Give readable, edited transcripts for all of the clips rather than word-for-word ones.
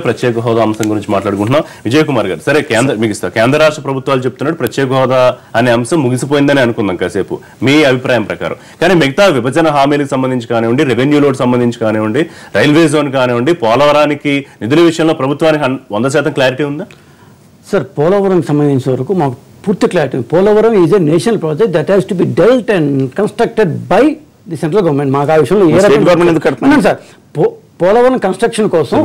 ప్రత్యేక హోదా అంశం గురించి మాట్లాడుకుంటున్నాం. విజయ్ కుమార్ గారు, సరే కేంద్ర రాష్ట్ర ప్రభుత్వాలు చెప్తున్నాడు ప్రత్యేక హోదా అనే అంశం ముగిసిపోయిందని అనుకుందాం కాసేపు మీ అభిప్రాయం ప్రకారం. కానీ మిగతా విభజన హామీలకు సంబంధించి కానివ్వండి, రెవెన్యూ లోడ్ సంబంధించి కానివ్వండి, రైల్వే జోన్ కానివ్వండి, పోలవరానికి నిధుల విషయంలో ప్రభుత్వానికి 100% క్లారిటీ ఉందా? సార్, పోలవరం సంబంధించిన వరకు మాకు పూర్తి clarity. Polavaram is a national project that has to be dwelt and constructed by the central government. మాకు ఆ విషయంలో సార్ పోలవరం కన్స్ట్రక్షన్ కోసం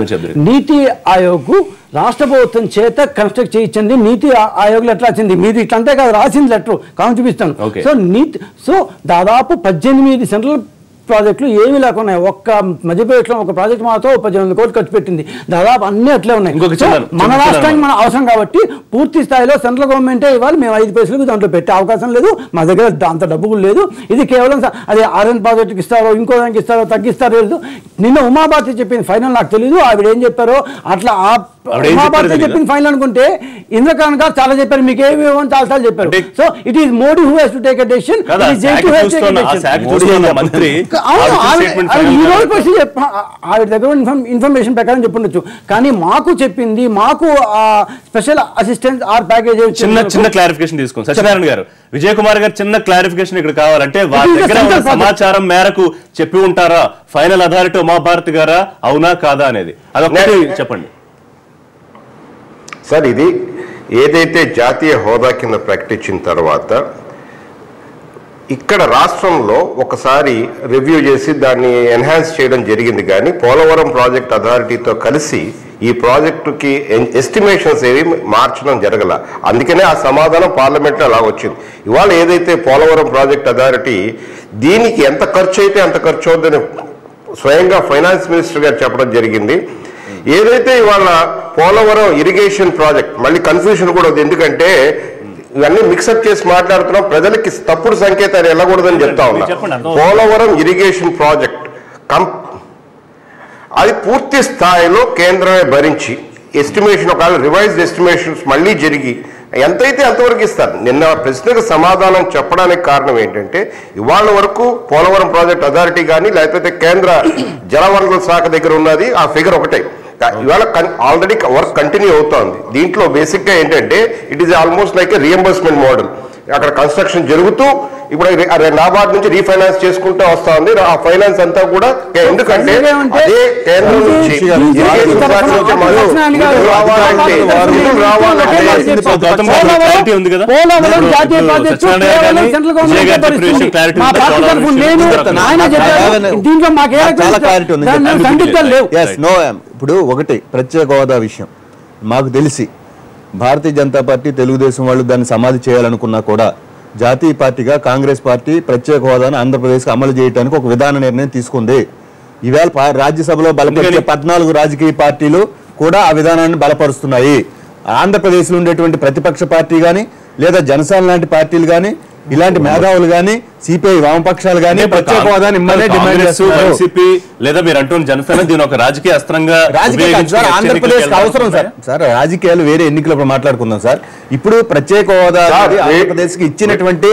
నీతి ఆయోగ్ రాష్ట్ర ప్రభుత్వం చేత కన్స్ట్రక్ట్ చేయించండి. నీతి ఆయోగ్ లెటర్ వచ్చింది, మీది ఇట్లంతే కాదు రాసింది లెటర్ కావాలి చూపిస్తాను. సో దాదాపు 18 సెంట్రల్ ప్రాజెక్టులు ఏమీ లేకుండా ఒక్క మధ్యప్రదేశ్లో ఒక ప్రాజెక్ట్ మాత్రం 18 కోట్లు ఖర్చు పెట్టింది. దాదాపు అన్ని అట్లే ఉన్నాయి. మన రాష్ట్రానికి మన అవసరం కాబట్టి పూర్తి స్థాయిలో సెంట్రల్ గవర్నమెంటే ఇవ్వాలి. మేము 5 పైసలకు దాంట్లో పెట్టే అవకాశం లేదు, మా దగ్గర అంత డబ్బు కూడా లేదు. ఇది కేవలం అది ఆర్ఎన్ ప్రాజెక్టుకి ఇస్తారో ఇంకో దానికి ఇస్తారో తగ్గిస్తారో లేదు. నిన్న ఉమాభారతి చెప్పింది ఫైనల్, నాకు తెలీదు ఆవిడ ఏం చెప్పారో. అట్లా ఉమాభారతి చెప్పింది ఫైనల్ అనుకుంటే ఇంద్రకాంత్ గారు చాలా చెప్పారు, మీకు ఏమి చాలా సార్లు చెప్పారు. So it is Modi who has to take a decision. ఆవిడ దగ్గర ఇన్ఫర్మేషన్ ప్రకారం చెప్పుండొచ్చు, కానీ మాకు చెప్పింది, మాకు స్పెషల్ అసిస్టెంట్ ఆర్ ప్యాకేజ్ చిన్న క్లారిఫికేషన్ తీసుకోండి. సత్యనారాయణ గారు, విజయ్ కుమార్ గారు చిన్న క్లారిఫికేషన్ ఇక్కడ కావాలంటే వారి దగ్గర సమాచారం మేరకు చెప్పి ఉంటారా ఫైనల్ అథారిటీ ఉమాభారతి గారా, అవునా కాదా అనేది అదొకటి చెప్పండి సార్. ఇది ఏదైతే జాతీయ హోదా కింద ప్రకటించిన తర్వాత ఇక్కడ రాష్ట్రంలో ఒకసారి రివ్యూ చేసి దాన్ని ఎన్హాన్స్ చేయడం జరిగింది, కానీ పోలవరం ప్రాజెక్ట్ అథారిటీతో కలిసి ఈ ప్రాజెక్టుకి ఎస్టిమేషన్స్ ఏవి మార్చడం జరగల. అందుకనే ఆ సమాధానం పార్లమెంట్లో అలా వచ్చింది. ఇవాళ ఏదైతే పోలవరం ప్రాజెక్ట్ అథారిటీ దీనికి ఎంత ఖర్చు అయితే అంత ఖర్చు అవుతుందని స్వయంగా ఫైనాన్స్ మినిస్టర్ గారు చెప్పడం జరిగింది. ఏదైతే ఇవాళ పోలవరం ఇరిగేషన్ ప్రాజెక్ట్ మళ్ళీ కన్ఫ్యూషన్ కూడా ఉంది, ఎందుకంటే ఇవన్నీ మిక్సప్ చేసి మాట్లాడుతున్నాం, ప్రజలకి తప్పుడు సంకేతాలు వెళ్ళకూడదని చెప్తా ఉన్నా. పోలవరం ఇరిగేషన్ ప్రాజెక్ట్ అది పూర్తి స్థాయిలో కేంద్రమే భరించి ఎస్టిమేషన్ ఒకవేళ రివైజ్డ్ ఎస్టిమేషన్స్ మళ్ళీ జరిగి ఎంతైతే అంతవరకు ఇస్తారు. నిన్న ప్రశ్నకు సమాధానం చెప్పడానికి కారణం ఏంటంటే ఇవాళ వరకు పోలవరం ప్రాజెక్ట్ అథారిటీ కానీ లేకపోతే కేంద్ర జలవనరుల శాఖ దగ్గర ఉన్నది ఆ ఫిగర్ ఒకటే. ఇవాళ ఆల్రెడీ వర్క్ కంటిన్యూ అవుతోంది. దీంట్లో బేసిక్గా ఏంటంటే it is almost like reimbursement model. అక్కడ కన్స్ట్రక్షన్ జరుగుతూ ఇప్పుడు నాబార్డ్ నుంచి రీఫైనాన్స్ చేసుకుంటూ వస్తా ఉంది. ఆ ఫైనాన్స్ అంతా కూడా ఎందుకంటే అదే కేంద్రం నుంచి ఇప్పుడు ఒకటి ప్రత్యేక హోదా విషయం మాకు తెలిసి భారతీయ జనతా పార్టీ తెలుగుదేశం వాళ్ళు దాన్ని సమాధి చేయాలనుకున్నా కూడా జాతీయ పార్టీగా కాంగ్రెస్ పార్టీ ప్రత్యేక హోదాను ఆంధ్రప్రదేశ్కి అమలు చేయడానికి ఒక విధాన నిర్ణయం తీసుకుంది. ఈవేళ రాజ్యసభలో బలపరిచే 14 రాజకీయ పార్టీలు కూడా ఆ విధానాన్ని బలపరుస్తున్నాయి. ఆంధ్రప్రదేశ్లో ఉండేటువంటి ప్రతిపక్ష పార్టీ కానీ లేదా జనసేన లాంటి పార్టీలు కానీ ఇలాంటి మేధావులు కానీ సిపిఐ వామపక్షాలు కానీ ప్రత్యేక హోదాని ఇమ్మనే డిమాండ్ చేస్తున్నారు. లేదా మీరు అంటున్న జనసేన దీని ఒక రాజకీయ అస్త్రంగా ఆంధ్రప్రదేశ్ అవసరం సార్. రాజకీయాలు వేరే ఎన్నికలప్పుడు మాట్లాడుకుందాం సార్. ఇప్పుడు ప్రత్యేక హోదా ఆంధ్రప్రదేశ్ కి ఇచ్చినటువంటి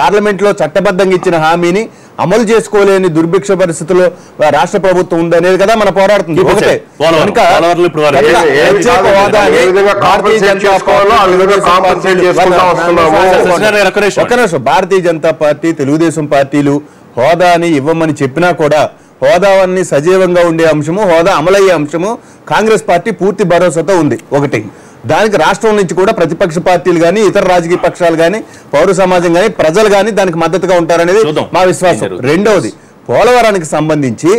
పార్లమెంట్ లో చట్టబద్ధంగా ఇచ్చిన హామీని అమలు చేసుకోలేని దుర్భిక్ష పరిస్థితుల్లో రాష్ట్ర ప్రభుత్వం ఉందనేది కదా మన పోరాడుతుంది. భారతీయ జనతా పార్టీ తెలుగుదేశం పార్టీలు హోదాని ఇవ్వమని చెప్పినా కూడా హోదాన్ని సజీవంగా ఉండే అంశము, హోదా అమలయ్యే అంశము కాంగ్రెస్ పార్టీ పూర్తి భరోసాతో ఉంది. ఒకటి, దానికి రాష్ట్రం నుంచి కూడా ప్రతిపక్ష పార్టీలు కానీ ఇతర రాజకీయ పక్షాలు కానీ పౌర సమాజం కానీ ప్రజలు కానీ దానికి మద్దతుగా ఉంటారనేది మా విశ్వాసం. రెండవది, పోలవరానికి సంబంధించి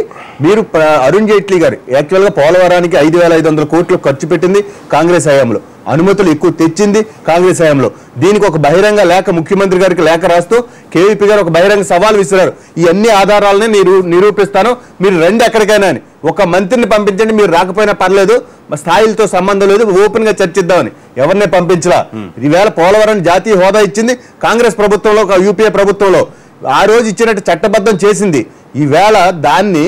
మీరు అరుణ్ జైట్లీ గారు యాక్చువల్గా పోలవరానికి 5,500 కోట్లు ఖర్చు పెట్టింది కాంగ్రెస్ హయాంలో, అనుమతులు ఎక్కువ తెచ్చింది కాంగ్రెస్ హయాంలో. దీనికి ఒక బహిరంగ లేఖ ముఖ్యమంత్రి గారికి లేఖ రాస్తూ కేవీపీ గారు ఒక బహిరంగ సవాల్ విసిరారు. ఈ అన్ని ఆధారాలని నిరూపిస్తాను, మీరు రండి ఎక్కడికైనా అని. ఒక మంత్రిని పంపించండి, మీరు రాకపోయినా పర్లేదు, స్థాయిలతో సంబంధం లేదు, ఓపెన్ గా చర్చిద్దామని ఎవరినే పంపించలా. ఈవేళ పోలవరం జాతీయ హోదా ఇచ్చింది కాంగ్రెస్ ప్రభుత్వంలో, యూపీఏ ప్రభుత్వంలో. ఆ రోజు ఇచ్చినట్టు చట్టబద్ధం చేసింది. ఈవేళ దాన్ని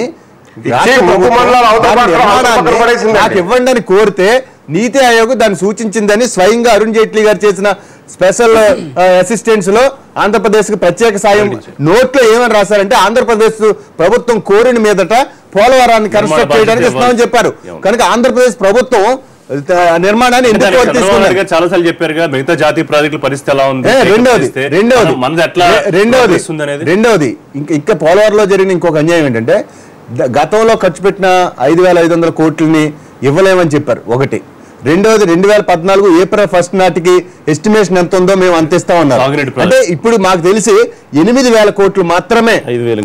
నాకు ఇవ్వండి అని కోరితే నీతి ఆయోగ్ దాన్ని సూచించిందని స్వయంగా అరుణ్ జైట్లీ గారు చేసిన స్పెషల్ అసిస్టెంట్స్ లో ఆంధ్రప్రదేశ్ కి ప్రత్యేక సాయం నోట్లో ఏమని రాశారంటే ఆంధ్రప్రదేశ్ ప్రభుత్వం కోరిన మీదట పోలవరాన్ని కన్స్ట్రక్ట్ చేయడానికి ఇస్తామని చెప్పారు. కనుక ఆంధ్రప్రదేశ్ ప్రభుత్వం నిర్మాణాన్ని చాలా సార్లు చెప్పారు మిగతా జాతీయ ప్రాజెక్టుల పరిస్థితి ఎలా ఉంది. రెండవది ఇంకా పోలవరంలో జరిగిన ఇంకొక అన్యాయం ఏంటంటే గతంలో ఖర్చు పెట్టిన 5,500 కోట్లని ఇవ్వలేమని చెప్పారు ఒకటి. రెండవది 2014 ఏప్రిల్ 1 నాటికి ఎస్టిమేషన్ ఎంత ఉందో మేము అంత ఇస్తా ఉన్నారు. అంటే ఇప్పుడు మాకు తెలిసి 8,000 కోట్లు మాత్రమే 3,000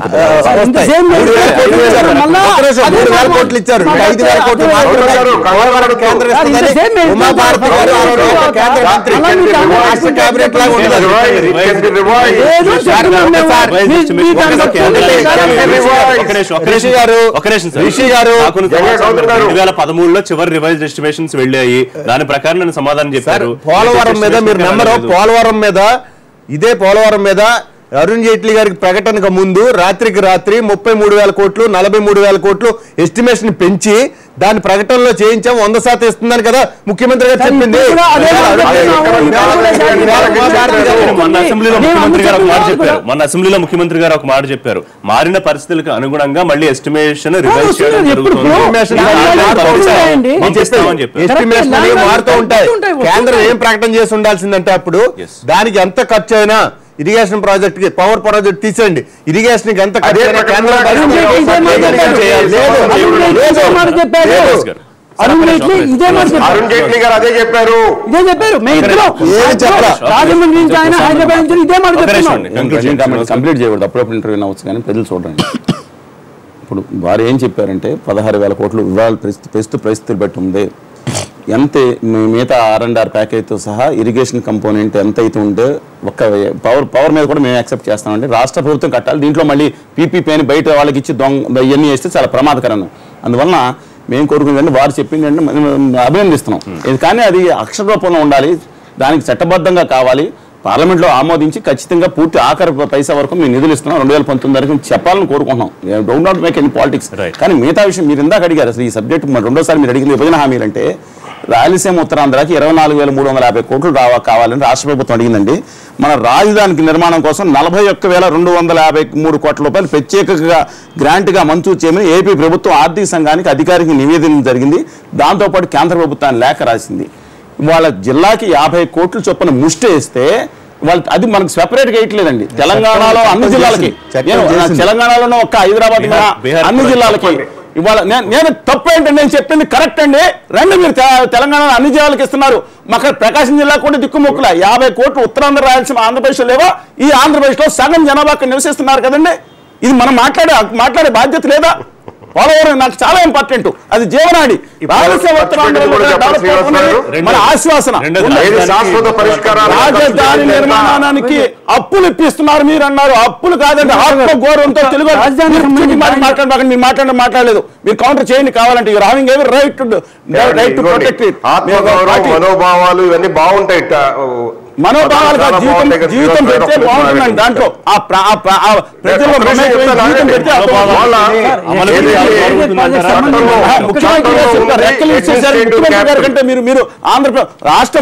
కోట్లు ఇచ్చారు. 5,000 కోట్లు కేంద్ర ఉమాభారతి కేంద్ర మంత్రి రాష్ట్ర కేబినెట్ లాగా ఉండదు. రిషి గారు 2013లో చివరి రివైజ్డ్ ఎస్టిమేషన్స్ వెళ్ళాయి. దాని ప్రకారం నేను సమాధానం చెప్పారు. పోలవరం మీద మీరు నెంబర్ పోలవరం మీద అరుణ్ జైట్లీ గారికి ప్రకటనకు ముందు రాత్రికి రాత్రి 33,000 కోట్లు 43,000 కోట్లు ఎస్టిమేషన్ పెంచి దాని ప్రకటనలో చేయించాం 100% ఇస్తుందని కదా ముఖ్యమంత్రి గారు చెప్పింది. మన అసెంబ్లీలో ముఖ్యమంత్రి గారు ఒక మాట చెప్పారు, మారిన పరిస్థితులకు అనుగుణంగా మళ్ళీ ఎస్టిమేషన్ రివైజ్ చేయడం జరుగుతుంది. మారుతూ ఉంటాయి. కేంద్రం ఏం ప్రకటన చేసి ఉండాల్సిందంటే అప్పుడు దానికి ఎంత ఖర్చు అయినా ఇరిగేషన్ ప్రాజెక్ట్ కి పవర్ ప్రాజెక్ట్ తీసేయండి, ఇరిగేషన్ కి ఎంత ఖర్చు అయినా కేంద్రం అరుణ్ జైట్లీ గారు అదే చెప్పారు. కంప్లీట్ చేయకూడదు, అప్పుడప్పుడు ఇంటర్వ్యూ అవ్వచ్చు కానీ ప్రజలు చూడండి. ఇప్పుడు వారు ఏం చెప్పారంటే 16,000 కోట్లు ఇవాళ పరిస్థితులు బట్టి ఉంది. ఎంత మిగతా R&R ప్యాకేజ్తో సహా ఇరిగేషన్ కంపోనెంట్ ఎంత అయితే ఉంటే ఒక్క పవర్ మీద కూడా మేము యాక్సెప్ట్ చేస్తామండి. రాష్ట్ర ప్రభుత్వం కట్టాలి, దీంట్లో మళ్ళీ PPP అని బయట వాళ్ళకి ఇచ్చి ఇవన్నీ వేస్తే చాలా ప్రమాదకరం. అందువలన మేము కోరుకుందంటే వారు చెప్పింది అంటే అభినందిస్తున్నాం. కానీ అది అక్షర రూపంలో ఉండాలి, దానికి చట్టబద్ధంగా కావాలి, పార్లమెంట్లో ఆమోదించి ఖచ్చితంగా పూర్తి ఆఖరి పైసా వరకు మేము నిధులు ఇస్తున్నాం 2019 వరకు చెప్పాలని కోరుకుంటున్నాం. Don't not make any politics. కానీ మిగతా విషయం మీరు ఇందాక అడిగారు, అసలు ఈ సబ్జెక్ట్ రెండోసారి మీరు అడిగింది విభజన హామీలు అంటే రాయలసీమ ఉత్తరాంధ్రకి 24,350 కోట్లు కావాలని రాష్ట్ర ప్రభుత్వం అడిగిందండి. మన రాజధానికి నిర్మాణం కోసం 41,253 కోట్ల రూపాయలు ప్రత్యేకంగా గ్రాంట్గా మంజూరు చేయమని ఏపీ ప్రభుత్వం ఆర్థిక సంఘానికి అధికారిక నివేదించడం జరిగింది. దాంతోపాటు కేంద్ర ప్రభుత్వాన్ని లేఖ రాసింది. వాళ్ళ జిల్లాకి 50 కోట్లు చొప్పున ముష్టి వేస్తే వాళ్ళు అది మనకు సెపరేట్ గా వేయట్లేదండి. తెలంగాణలో అన్ని జిల్లాలకి, తెలంగాణలోనూ ఒక్క హైదరాబాద్ అన్ని జిల్లాలకి ఇవాళ నేను తప్పు ఏంటండి, నేను చెప్పింది కరెక్ట్ అండి. రండి మీరు తెలంగాణలో అన్ని జిల్లాలకు ఇస్తున్నారు, మాకు ప్రకాశం జిల్లా కూడా దిక్కుమొక్కుల 50 కోట్లు ఉత్తరాంధ్ర రాయలసీమ ఆంధ్రప్రదేశ్లో లేవా? ఈ ఆంధ్రప్రదేశ్లో సగం జనాభా అక్కడ నివసిస్తున్నారు కదండి. ఇది మనం మాట్లాడే బాధ్యత లేదా? పోలవరం నాకు చాలా ఇంపార్టెంట్, అది జీవనాడి. మన ఆశ్వాసన రాజధాని నిర్మాణానికి అప్పులు ఇప్పిస్తున్నారు మీరు అన్నారు. అప్పులు కాదండి, ఆత్మగౌరవంతో తెలుగు మాట్లాడలేదు. మీరు కౌంటర్ చేయండి కావాలంటే. You're having every right to protect it. మనోభావాలు ఇవన్నీ బాగుంటాయి. మనోభావాలు జీవితం పెడితే బాగుంటుందండి. దాంట్లో ప్రజల్లో కంటే మీరు ఆంధ్రప్రదేశ్ రాష్ట్ర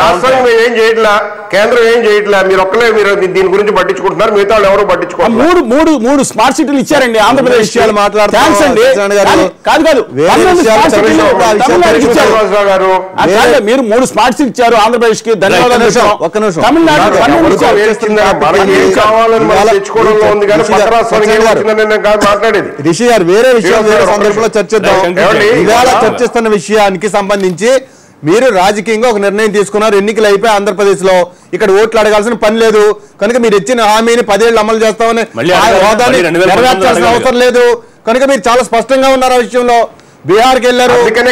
రాష్ట్రానికి ఏం చేయట్లా, కేంద్రం ఏం చేయట్లా, మీరు ఒక్కలే మీరు దీని గురించి పట్టించుకుంటున్నారు, మిగతా వాళ్ళు ఎవరు పట్టించుకుంటున్నారు. మూడు స్మార్ట్ సిటీలు ఇచ్చారండి ఆంధ్రప్రదేశ్. మీరు 3 స్మార్ట్ సిటీ ఇచ్చారు ఆంధ్రప్రదేశ్ కి, ధన్యవాదాలు. రిషి గారు వేరే విషయం వేరే సందర్భంలో చర్చిద్దాం. ఇవాళ చర్చిస్తున్న విషయానికి సంబంధించి మీరు రాజకీయంగా ఒక నిర్ణయం తీసుకున్నారు, ఎన్నికలు అయిపోయి ఆంధ్రప్రదేశ్ లో ఇక్కడ ఓట్లు అడగాల్సిన పని లేదు కనుక మీరు ఇచ్చిన హామీని 10 ఏళ్ళు అమలు చేస్తామని హోదాని నెరవేర్చాల్సిన అవసరం లేదు కనుక మీరు చాలా స్పష్టంగా ఉన్నారు ఆ విషయంలో. బీహార్కి వెళ్ళారు, ఎక్కడికి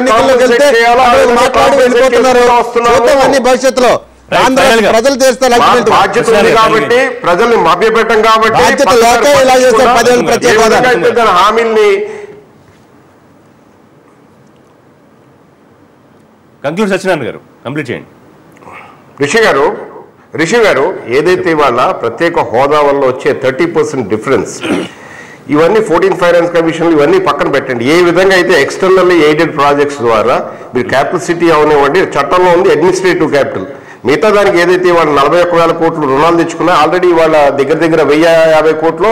ఎన్నికల్లోకి వెళ్తే మాట్లాడి వెళ్ళిపోతున్నారు. అన్ని భవిష్యత్తులో ప్రజలు చేస్తారు బాధ్యత ఉంది కాబట్టి, ప్రజల్ని మభ్యపెట్టం కాబట్టి బాధ్యత లేక ఇలా చేస్తారు 10 ఏళ్ళు ప్రత్యేక హామీల్ని. కంక్లూడ్ సత్యనారాయణ గారు కంప్లీట్ చేయండి. రిషి గారు ఏదైతే ఇవాళ ప్రత్యేక హోదా వల్ల వచ్చే 30% డిఫరెన్స్, ఇవన్నీ 14 ఫైనాన్స్ కమిషన్లు ఇవన్నీ పక్కన పెట్టండి. ఏ విధంగా అయితే ఎక్స్టర్నల్లీ ఎయిడెడ్ ప్రాజెక్ట్స్ ద్వారా మీరు క్యాపిటల్ సిటీ అవనివ్వండి, చట్టంలో ఉంది అడ్మినిస్ట్రేటివ్ క్యాపిటల్, మిగతా దానికి ఏదైతే ఇవాళ 41,000 కోట్లు రుణాలు తెచ్చుకున్నా ఆల్రెడీ వాళ్ళ దగ్గర 1,050 కోట్లు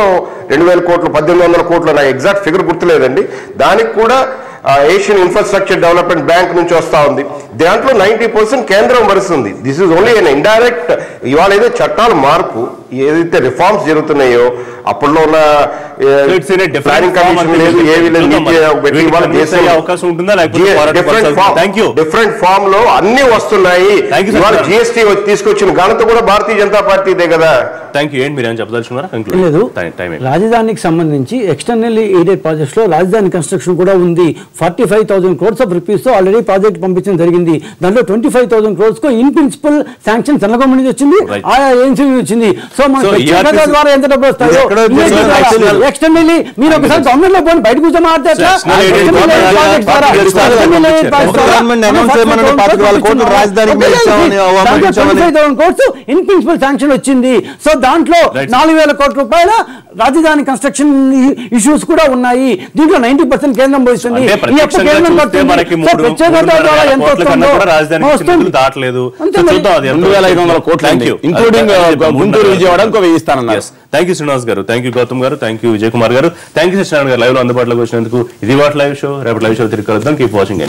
2,000 కోట్లు 1,800 కోట్లు, నాకు ఎగ్జాక్ట్ ఫిగర్ గుర్తులేదండి, దానికి కూడా ఏషియన్ ఇన్ఫ్రాస్ట్రక్చర్ డెవలప్మెంట్ బ్యాంక్ నుంచి వస్తా ఉంది. దాంట్లో 90% కేంద్రం భరిస్తుంది. This is only an indirect. ఇవాళ ఏదో చట్టాల మార్పు, ఏదైతే రిఫార్మ్స్ జరుగుతున్నాయో అప్పట్లో ఉన్న ప్లానింగ్ కమిషన్ లేదు, ఏవి లేదు, డిఫరెంట్ ఫామ్ లో అన్ని వస్తున్నాయి. ఇవాళ జిఎస్టీ తీసుకొచ్చిన ఘనత కూడా భారతీయ జనతా పార్టీదే కదా. లేదు, రాజధానికి సంబంధించి ఎక్స్టర్నల్లీ ఎయిడెడ్ ప్రాజెక్ట్స్ లో రాజధాని కన్స్ట్రక్షన్ కూడా ఉంది. 45,000 crores ఆఫ్ రూపీస్ తో ఆల్రెడీ ప్రాజెక్ట్ పంపించడం జరిగింది. దాంట్లో 25,000 crores కు in principle sanction central government నుంచి వచ్చింది, ఆయా ఏజెన్సీ వచ్చింది. సో మన ద్వారా ఎంత డబ్బులు వస్తాయో ఎక్స్టర్నల్లీ మీరు ఒకసారి గవర్నమెంట్ లో పోయి బయట కూర్చొని మాట్లాడతారు. ఇన్ ప్రిన్సిపల్ శాంక్షన్ వచ్చింది. సో దాంట్లో 4,000 కోట్ల రూపాయల రాజధాని కన్స్ట్రక్షన్ ఇష్యూస్ కూడా ఉన్నాయి. దీంట్లో 90% కేంద్రం పోయిస్తుంది. గుంటూరు విజయవాడ ఇంకో 1,000 ఇస్తానన్నారు. థ్యాంక్ యూ శ్రీనివాస్ గారు, థ్యాంక్ యూ గౌతమ్ గారు, థ్యాంక్ యూ విజయ్ కుమార్ గారు, థ్యాంక్ యూ సత్యనారాయణ గారు లైవ్ లో అందుబాటులోకి వచ్చినందుకు. ఇది వాటి లైవ్ షో. రేపటి లైవ్ షో తిరిగి కలుద్దాం. Keep watching.